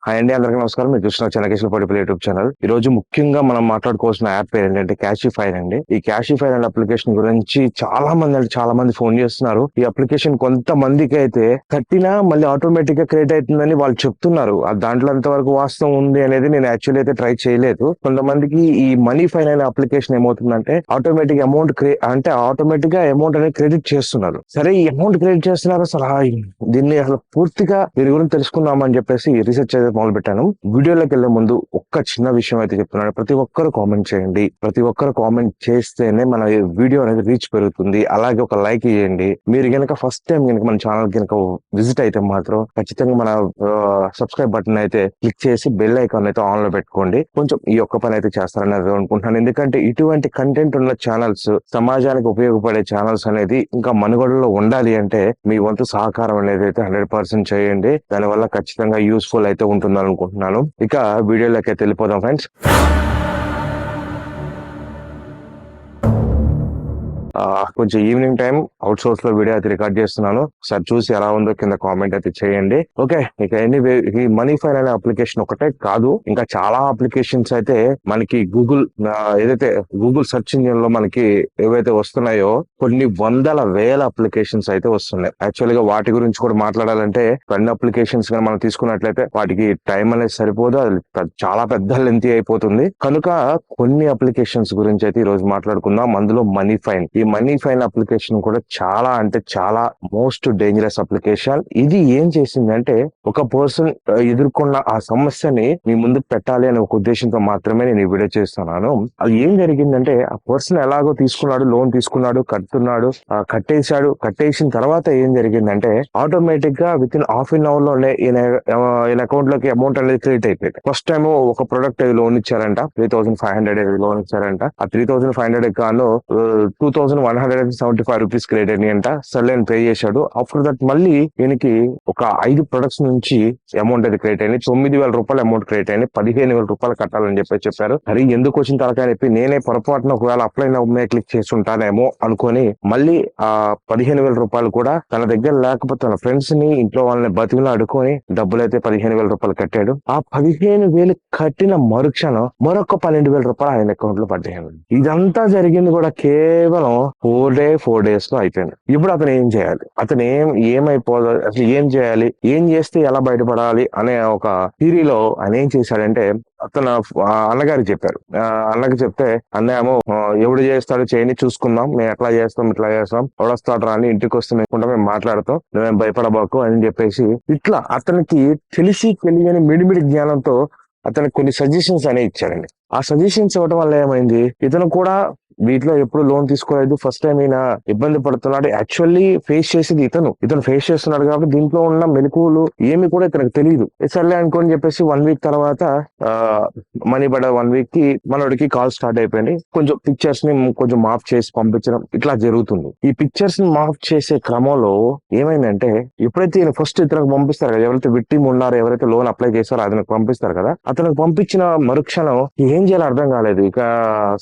Hi అండి, అందరికీ నమస్కారం. మీరు చూస్తున్న చెన్నకేశ్వరపల్లి యూట్యూబ్ ఛానల్. ఈ రోజు ముఖ్యంగా మనం మాట్లాడుకోవాల్సిన యాప్ పేరు ఏంటంటే క్యాషిఫై అండి. ఈ క్యాషిఫై అనే అప్లికేషన్ గురించి చాలా మంది ఫోన్ చేస్తున్నారు. ఈ అప్లికేషన్ కొంతమందికి అయితే కట్టినా మళ్ళీ ఆటోమేటిక్ గా క్రియేట్ అవుతుందని వాళ్ళు చెప్తున్నారు. దాంట్లో ఎంతవరకు వాస్తవం ఉంది అనేది నేను యాక్చువల్లీ అయితే ట్రై చేయలేదు. కొంతమందికి ఈ మనీ ఫైన్ అనే అప్లికేషన్ ఏమవుతుందంటే ఆటోమేటిక్ గా అమౌంట్ అనేది క్రెడిట్ చేస్తున్నారు. సరే, ఈ అమౌంట్ క్రెడిట్ చేస్తున్నారు అసలు దీన్ని అసలు పూర్తిగా దీని గురించి తెలుసుకుందామని చెప్పేసి రీసెర్చ్ అయితే మొదలు పెట్టాను. వీడియోలోకి వెళ్లే ముందు ఒక్క చిన్న విషయం అయితే చెప్తున్నాను. ప్రతి ఒక్కరు కామెంట్ చేయండి. ప్రతి ఒక్కరు కామెంట్ చేస్తేనే మన వీడియో అనేది రీచ్ పెరుగుతుంది. అలాగే ఒక లైక్ ఇవ్వండి. మీరు గనక ఫస్ట్ టైం కనుక మన ఛానల్ కనుక విజిట్ అయితే మాత్రం ఖచ్చితంగా మన సబ్స్క్రైబ్ బటన్ అయితే క్లిక్ చేసి బెల్ ఐకాన్ అయితే ఆన్ లో పెట్టుకోండి. కొంచెం ఈ ఒక్క పని అయితే చేస్తారని అనుకుంటున్నాను. ఎందుకంటే ఇటువంటి కంటెంట్ ఉన్న ఛానల్స్, సమాజానికి ఉపయోగపడే ఛానల్స్ అనేది ఇంకా మనుగడలో ఉండాలి అంటే మీ వంతు సహకారం అనేది అయితే 100% చేయండి. దానివల్ల ఖచ్చితంగా యూస్ఫుల్ అయితే ఉంటుందని అనుకుంటున్నాను. ఇక వీడియోలోకి అయితే వెళ్ళిపోదాం ఫ్రెండ్స్. కొంచెం ఈవినింగ్ టైం అవుట్ సోర్స్ లో వీడియో అయితే రికార్డ్ చేస్తున్నాను. ఒకసారి చూసి ఎలా ఉందో కింద కామెంట్ అయితే చేయండి. ఓకే, ఇక ఎనీవే ఈ మనీ ఫైన్ అనే అప్లికేషన్ ఒకటే కాదు, ఇంకా చాలా అప్లికేషన్స్ అయితే మనకి ఏదైతే గూగుల్ సెర్చ్ ఇంజిన్ లో మనకి ఏవైతే వస్తున్నాయో కొన్ని వందల వేల అప్లికేషన్స్ అయితే వస్తున్నాయి. యాక్చువల్ గా వాటి గురించి కూడా మాట్లాడాలంటే కొన్ని అప్లికేషన్స్ గా మనం తీసుకున్నట్లయితే వాటికి టైం అనేది సరిపోదు, అది చాలా పెద్ద లెంతీ అయిపోతుంది. కనుక కొన్ని అప్లికేషన్స్ గురించి అయితే ఈ రోజు మాట్లాడుకుందాం. అందులో మనీ ఫైన్. ఈ మనీ ఫైన్ అప్లికేషన్ కూడా చాలా మోస్ట్ డేంజరస్ అప్లికేషన్. ఇది ఏం చేసిందంటే ఒక పర్సన్ ఎదుర్కొన్న ఆ సమస్యని మీ ముందుకు పెట్టాలి అనే ఒక ఉద్దేశంతో మాత్రమే నేను ఈ వీడియో చేస్తున్నాను. అది ఏం జరిగిందంటే ఆ పర్సన్ ఎలాగో తీసుకున్నాడు, లోన్ తీసుకున్నాడు, కట్టేసిన తర్వాత ఏం జరిగిందంటే ఆటోమేటిక్ గా within half an hour లోనే ఈయన అకౌంట్ లోకి అమౌంట్ అనేది క్రెడిట్ అయిపోయింది. ఫస్ట్ టైం ఒక ప్రొడక్ట్ లోన్ ఇచ్చారంట, 3,500 లోన్ ఇచ్చారంట. ఆ 3,500 గాను 2,175 రూపీస్ క్రెడిట్ అయినాయి అంట. సర్లే పే చేశాడు. ఆఫ్టర్ దట్ మళ్ళీ ఈయనకి ఒక 5 ప్రొడక్ట్స్ నుంచి అమౌంట్ అయితే క్రెడిట్ అయింది. 9,000 రూపాయలు అమౌంట్ క్రెడిట్ అయింది. 15,000 రూపాయలు కట్టాలని చెప్పారు. మరి ఎందుకు వచ్చిన తలకాయ చెప్పి నేనే పొరపాటున ఒకవేళ అప్లై నౌ క్లిక్ చేసి ఉంటానేమో అనుకొని మళ్ళీ ఆ 15,000 రూపాయలు కూడా తన దగ్గర లేకపోతే తన ఫ్రెండ్స్ ని, ఇంట్లో వాళ్ళని బతికిలో అడుకొని డబ్బులు అయితే 15,000 రూపాయలు కట్టాడు. ఆ 15,000 కట్టిన మరుక్షణం మరొక 12,000 రూపాయలు ఆయన అకౌంట్ లో పడ్డాయి. ఇదంతా జరిగింది కూడా కేవలం 4 days లో అయిపోయింది. ఇప్పుడు అతను ఏం చేయాలి, అతను ఏమైపోదు, అసలు ఏం చేయాలి, ఏం చేస్తే ఎలా బయటపడాలి అనే ఒక థియరీలో ఆయన ఏం చేశాడంటే అతను అన్నగారికి చెప్పారు. అన్నకి చెప్తే అన్నేమో ఎవడు చేస్తాడు చేయని చూసుకుందాం, మేము ఎట్లా చేస్తాం ఇట్లా చేస్తాం, ఎవడొస్తాడు రాని ఇంటికి వస్తే మేము మాట్లాడతాం, నువ్వేం భయపడబాకు అని చెప్పేసి ఇట్లా అతనికి తెలియని మిడిమిడి జ్ఞానంతో అతనికి కొన్ని సజెషన్స్ అనేవి ఇచ్చారండి. ఆ సజెషన్స్ ఇవ్వడం వల్ల ఏమైంది, ఇతను కూడా వీటిలో ఎప్పుడు లోన్ తీసుకోలేదు, ఫస్ట్ టైం ఈయన ఇబ్బంది పడుతున్నాడు. యాక్చువల్లీ ఫేస్ చేసేది ఇతను ఫేస్ చేస్తున్నాడు కాబట్టి దీంట్లో ఉన్న మెలకువలు ఏమి కూడా ఇతనికి తెలియదు. సర్లే అనుకోని చెప్పేసి 1 week తర్వాత మనీ పడ 1 week కి మనోడికి కాల్ స్టార్ట్ అయిపోయింది. కొంచెం పిక్చర్స్ ని కొంచెం మాఫ్ చేసి పంపించడం ఇట్లా జరుగుతుంది. ఈ పిక్చర్స్ ని మాఫ్ చేసే క్రమంలో ఏమైందంటే ఎప్పుడైతే ఈయన ఫస్ట్ ఇతనికి పంపిస్తారు కదా, ఎవరైతే విక్టిమ్ ఉన్నారో, ఎవరైతే లోన్ అప్లై చేస్తారో అతనికి పంపిస్తారు కదా, అతనికి పంపించిన మరుక్షణం ఏం చేయాలో అర్థం కాలేదు. ఇక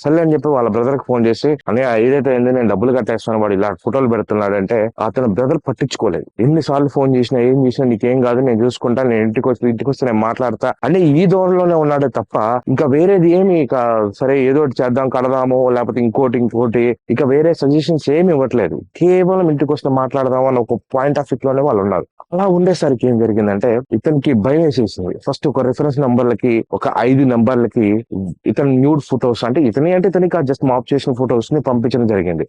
సర్లే అని చెప్పి వాళ్ళ బ్రదర్ ఫోన్ చేసి అన్నయ్య ఏదైతే అయింది నేను డబ్బులు కట్టేస్తాను, వాడు ఇలా ఫోటోలు పెడుతున్నాడు అంటే అతను బ్రదర్ పట్టించుకోలేదు. ఎన్నిసార్లు ఫోన్ చేసినా ఏం చేసినా నీకేం కాదు, నేను చూసుకుంటా, నేను ఇంటికి వస్తే నేను మాట్లాడతా అని ఈ ధోరణిలోనే ఉన్నాడే తప్ప ఇంకా వేరేది ఏమి ఇక సరే ఏదో ఒకటి చేద్దాం, కడదాము, లేకపోతే ఇంకోటి ఇక వేరే సజెషన్స్ ఏమి ఇవ్వట్లేదు. కేవలం ఇంటికి వస్తే మాట్లాడదాము అని ఒక పాయింట్ ఆఫ్ వ్యూ లోనే వాళ్ళు ఉన్నారు. అలా ఉండేసరికి ఏం జరిగిందంటే ఇతనికి భయం వేసేసింది. ఫస్ట్ ఒక రెఫరెన్స్ నంబర్లకి ఒక 5 నంబర్లకి ఇతను న్యూడ్ ఫొటోస్ అంటే ఇతనికి జస్ట్ మాప్ చేసిన ఫొటోస్ ని పంపించడం జరిగింది.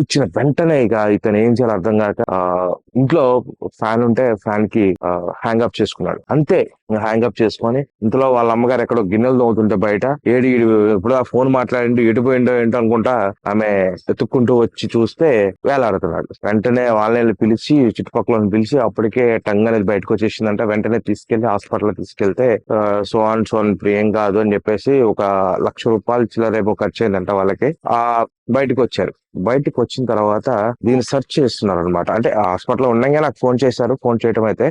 ఇచ్చిన వెంటనే ఇక ఇతను ఏం చేయాలో అర్థం కాక ఇంట్లో ఫ్యాన్ ఉంటే ఫ్యాన్ కి హ్యాంగ్ అప్ చేసుకున్నాడు. అంతే, హ్యాంగ్ అప్ చేసుకొని ఇంట్లో వాళ్ళ అమ్మగారు ఎక్కడో గిన్నెలు తోముతుంటే బయట ఇప్పుడు ఆ ఫోన్ మాట్లాడి ఎటుపోయిండో ఏంటో అనుకుంటా ఆమె ఎత్తుక్కుంటూ వచ్చి చూస్తే వేలాడుతున్నాడు. వెంటనే వాళ్ళని పిలిచి చుట్టుపక్కల పిలిచి అప్పటికే టంగ్ అనేది బయటకు వచ్చేసిందంట. వెంటనే తీసుకెళ్లి హాస్పిటల్ తీసుకెళ్తే సోన్ ప్రియం కాదు అని చెప్పేసి ఒక 1,00,000 రూపాయలు చిల్లరేపు ఖర్చు అయిందంట వాళ్ళకి. బయటకు వచ్చారు. బయటకు వచ్చిన తర్వాత దీన్ని సెర్చ్ చేస్తున్నారు అనమాట. అంటే హాస్పిటల్లో ఉండగా నాకు ఫోన్ చేశారు. ఫోన్ చేయడం అయితే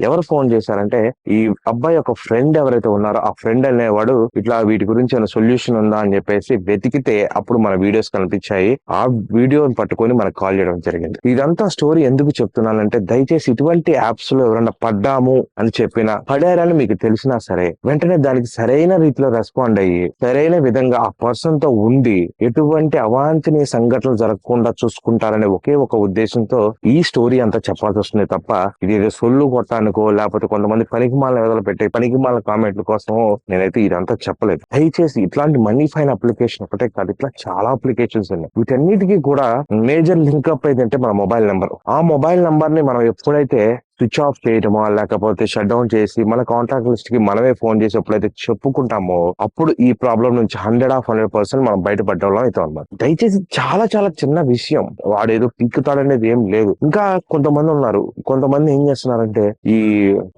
ఎవరు ఫోన్ చేశారంటే ఈ అబ్బాయి ఒక ఫ్రెండ్ ఎవరైతే ఉన్నారో ఆ ఫ్రెండ్ అనేవాడు ఇట్లా వీటి గురించి ఏమైనా సొల్యూషన్ ఉందా అని చెప్పేసి వెతికితే అప్పుడు మన వీడియోస్ కనిపించాయి. ఆ వీడియోని పట్టుకొని మనకు కాల్ చేయడం జరిగింది. ఇదంతా స్టోరీ ఎందుకు చెప్తున్నానంటే దయచేసి ఇటువంటి యాప్స్ లో ఎవరైనా పడ్డాము అని చెప్పినా పడారని మీకు తెలిసినా సరే వెంటనే దానికి సరైన రీతిలో రెస్పాండ్ అయ్యి సరైన విధంగా ఆ పర్సన్ తో ఉండి ఎటువంటి అవాంఛనీయ సంఘటనలు జరగకుండా చూసుకుంటారనే ఒకే ఒక ఉద్దేశంతో ఈ స్టోరీ అంతా చెప్పాల్సి వస్తుంది తప్ప ఇది ఏదో సొల్లు కొట్టానికో లేకపోతే కొంతమంది పనికిమాల విధాలు పెట్టే పనికిమాల కామెంట్ల కోసమో నేనైతే ఇదంతా చెప్పలేదు. దయచేసి ఇట్లాంటి మనీ ఫైన్ అప్లికేషన్ ఒకటే కాదు, ఇట్లా చాలా అప్లికేషన్స్ ఉన్నాయి. వీటన్నిటికీ కూడా మేజర్ లింక్ అప్ అయితే మన మొబైల్ నెంబర్. ఆ మొబైల్ నెంబర్ ని మనం ఎప్పుడైతే స్విచ్ ఆఫ్ చేయటమో లేకపోతే షట్ డౌన్ చేసి మన కాంటాక్ట్ లిస్ట్ కి మనమే ఫోన్ చేసి ఎప్పుడైతే చెప్పుకుంటామో అప్పుడు ఈ ప్రాబ్లం నుంచి 100% మనం బయటపడ్డం అవుతాం అన్నమాట. దయచేసి చాలా చాలా చిన్న విషయం, వాడేదో పిక్కుతాడనేది ఏం లేదు. ఇంకా కొంతమంది ఉన్నారు, కొంతమంది ఏం చేస్తున్నారంటే ఈ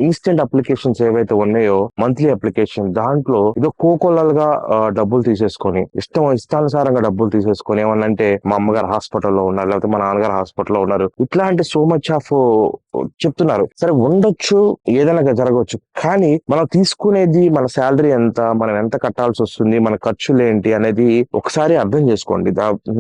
ఇన్స్టెంట్ అప్లికేషన్స్ ఏవైతే ఉన్నాయో మంత్లీ అప్లికేషన్ దాంట్లో ఏదో కోకొల్లలుగా డబ్బులు తీసేసుకొని ఇష్టానుసారంగా డబ్బులు తీసేసుకొని ఏమన్నంటే మా అమ్మగారు హాస్పిటల్లో ఉన్నారు లేకపోతే మా నాన్నగారు హాస్పిటల్లో ఉన్నారు ఇట్లాంటి సో మచ్ ఆఫ్ చెప్తున్నారు. సరే ఉండొచ్చు, ఏదైనా జరగవచ్చు, కానీ మనం తీసుకునేది మన శాలరీ ఎంత, మనం ఎంత కట్టాల్సి వస్తుంది, మన ఖర్చులు ఏంటి అనేది ఒకసారి అర్థం చేసుకోండి.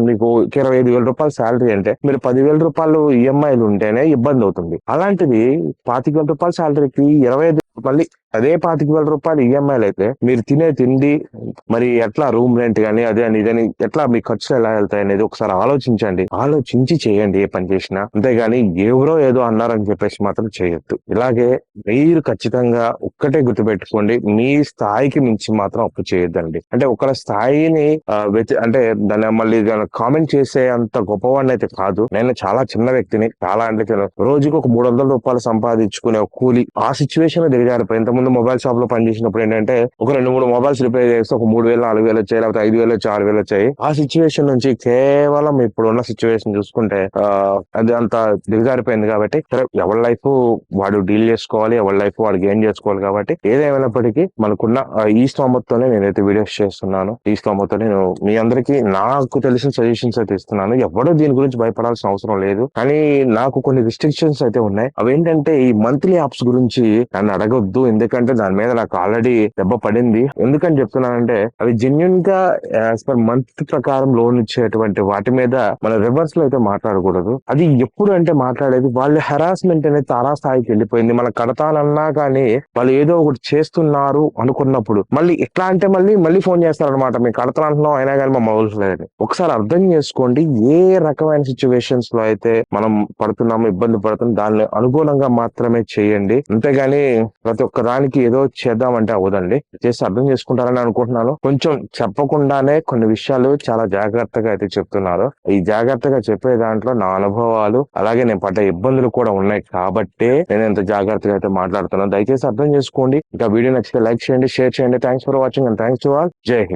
మీకు 25,000 రూపాయల శాలరీ అంటే మీరు 10,000 రూపాయలు ఈఎంఐలు ఉంటేనే ఇబ్బంది అవుతుంది. అలాంటిది 25,000 రూపాయల శాలరీకి 25 మళ్ళీ అదే 25,000 రూపాయలు ఈఎంఐలు అయితే మీరు తినే తిండి మరి ఎట్లా రూమ్ రెంట్ గానీ అదే అని ఇదని ఎట్లా మీ ఖర్చులు ఎలా వెళ్తాయి అనేది ఒకసారి ఆలోచించండి. ఆలోచించి చేయండి ఏ పని చేసినా. అంతేగాని ఎవరో ఏదో అన్నారని చెప్పేసి మాత్రం చేయొద్దు. ఇలాగే మీరు ఖచ్చితంగా ఒక్కటే గుర్తుపెట్టుకోండి, మీ స్థాయికి మించి మాత్రం అప్పు చేయొద్దండి. అంటే ఒకరి స్థాయిని అంటే దాన్ని మళ్ళీ కామెంట్ చేసే అంత గొప్పవాడిని అయితే కాదు. నేను చాలా చిన్న వ్యక్తిని, చాలా అంటే రోజుకి ఒక 300 రూపాయలు సంపాదించుకునే ఒక కూలి ఆ సిచ్యువేషన్ లో దిగజారిపోయి ఇంతకుముందు మొబైల్ షాప్ లో పనిచేసినప్పుడు ఏంటంటే ఒక 2-3 మొబైల్స్ రిపేర్ చేస్తే ఒక 3,000-4,000 వచ్చాయి, లేకపోతే 5,000 వచ్చి 6,000 వచ్చాయి. ఆ సిచ్యువేషన్ నుంచి కేవలం ఇప్పుడు ఉన్న సిచ్యువేషన్ చూసుకుంటే అది అంత దిగజారిపోయింది. కాబట్టి సరే ఎవరి లైఫ్ వాడు డీల్ చేసుకోవాలి, ఎవరి లైఫ్ వాడు గెయిన్ చేసుకోవాలి. కాబట్టి ఏదేమైనప్పటికీ మనకున్న ఈ స్తోమతతోనే నేనైతే వీడియోస్ చేస్తున్నాను. ఈ స్తోమతతో నేను మీ అందరికీ నాకు తెలిసిన సజెషన్స్ అయితే ఇస్తున్నాను. ఎవడో దీని గురించి భయపడాల్సిన అవసరం లేదు. కానీ నాకు కొన్ని రిస్ట్రిక్షన్స్ అయితే ఉన్నాయి. అవేంటంటే ఈ మంత్లీ యాప్స్ గురించి నన్ను అడగొద్దు, ఎందుకంటే దాని మీద నాకు ఆల్రెడీ దెబ్బ పడింది. ఎందుకని చెప్తున్నానంటే అవి జెన్యున్ గా యాజ్ పర్ మంత్ ప్రకారం లోన్ ఇచ్చేటువంటి వాటి మీద మన రివర్స్ లో అయితే మాట్లాడకూడదు. అది ఎప్పుడు అంటే మాట్లాడేది వాళ్ళు హెరాస్మెంట్ అనేది తారాస్థాయికి వెళ్ళిపోయింది. మన కడతానన్నా కానీ వాళ్ళు ఏదో ఒకటి చేస్తున్నారు అనుకున్నప్పుడు మళ్ళీ ఎట్లా అంటే మళ్ళీ ఫోన్ చేస్తారనమాట, మేము కడతానంటున్నాం అయినా కానీ మా మొబైల్స్ లేదని. ఒకసారి అర్థం చేసుకోండి, ఏ రకమైన సిచ్యువేషన్స్ లో అయితే మనం పడుతున్నామో ఇబ్బంది పడుతున్నాం దాన్ని అనుగుణంగా మాత్రమే చేయండి. అంతేగాని ప్రతి ఒక్క దానికి ఏదో చేద్దామంటే అవదండి. చేసి అర్థం చేసుకుంటారని అనుకుంటున్నాను. కొంచెం చెప్పకుండానే కొన్ని విషయాలు చాలా జాగ్రత్తగా అయితే చెప్తున్నారు. ఈ జాగ్రత్తగా చెప్పే దాంట్లో నా అనుభవాలు అలాగే నేను పడ్డ ఇబ్బందులు కూడా ఉన్నాయి కాబట్టి నేను ఎంత జాగ్రత్తగా అయితే మాట్లాడుతున్నాను. దయచేసి అర్థం చేసుకోండి. ఇంకా వీడియో నచ్చితే లైక్ చేయండి, షేర్ చేయండి. Thanks for watching and thanks to all. జై హింద్.